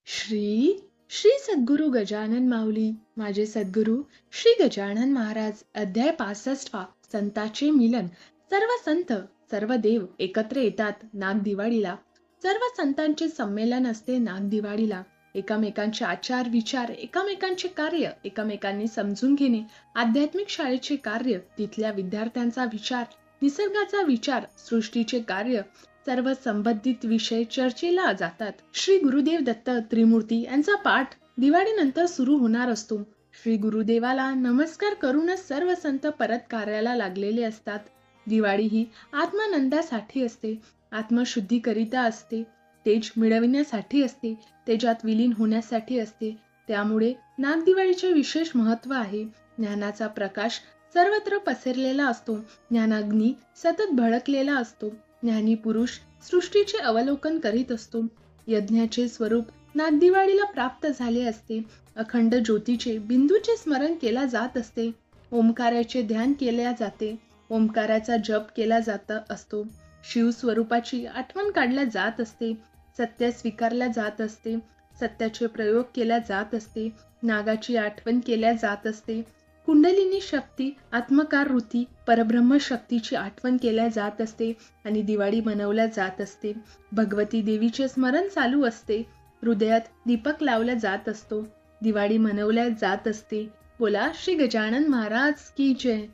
श्री श्री सद्गुरु गजानन माऊली माझे सद्गुरु श्री गजानन महाराज. अध्याय 65. संतांचे मिलन. सर्व संत सर्व देव एकत्र येतात नागदिवाळीला. सर्व संतांचे संमेलन असते नागदिवाळीला. एकमेकांचे आचार विचार, एकमेकांचे कार्य एकमेकांनी समजून घेणे, आध्यात्मिक शाळेचे कार्य, तिथल्या विद्यार्थ्यांचा विचार, निसर्गाचा विचार, सृष्टीचे कार्य, सर्व संबंधित विषय चर्चेला जातात. श्री गुरुदेव दत्त त्रिमूर्ती यांचा पाठ दिवाळीनंतर सुरू होणार असतो. श्री गुरुदेवाला नमस्कार करूनच सर्व संत परत कार्याला लागलेले असतात. दिवाळी ही आत्मानंदासाठी असते, आत्मशुद्धीकरिता असते, तेज मिळविण्यासाठी असते, तेजात विलीन होण्यासाठी असते. त्यामुळे नागदिवाळीचे विशेष महत्त्व आहे. ज्ञानाचा प्रकाश सर्वत्र पसरलेला असतो. ज्ञानाग्नी सतत भडकलेला असतो. ज्ञानी पुरुष सृष्टीचे अवलोकन करीत असतो. यज्ञाचे स्वरूप नागदिवाळीला प्राप्त झाले असते. अखंड ज्योतीचे बिंदूचे स्मरण केला जात असते. ओंकाराचे ध्यान केले जाते. ओंकाराचा जप केला जात असतो. शिव स्वरूपाची आठवण काढल्या जात असते. सत्य स्वीकारल्या जात असते. सत्याचे प्रयोग केल्या जात असते. नागाची आठवण केल्या जात असते. कुंडलिनी शक्ती, आत्मकार वृत्ती, परब्रह्म शक्तीची आठवण केल्या जात असते आणि दिवाळी मनवल्या जात असते. भगवती देवीचे स्मरण चालू असते. हृदयात दीपक लावला जात असतो. दिवाळी मनवल्या जात असते. बोला श्री गजानन महाराज की जय.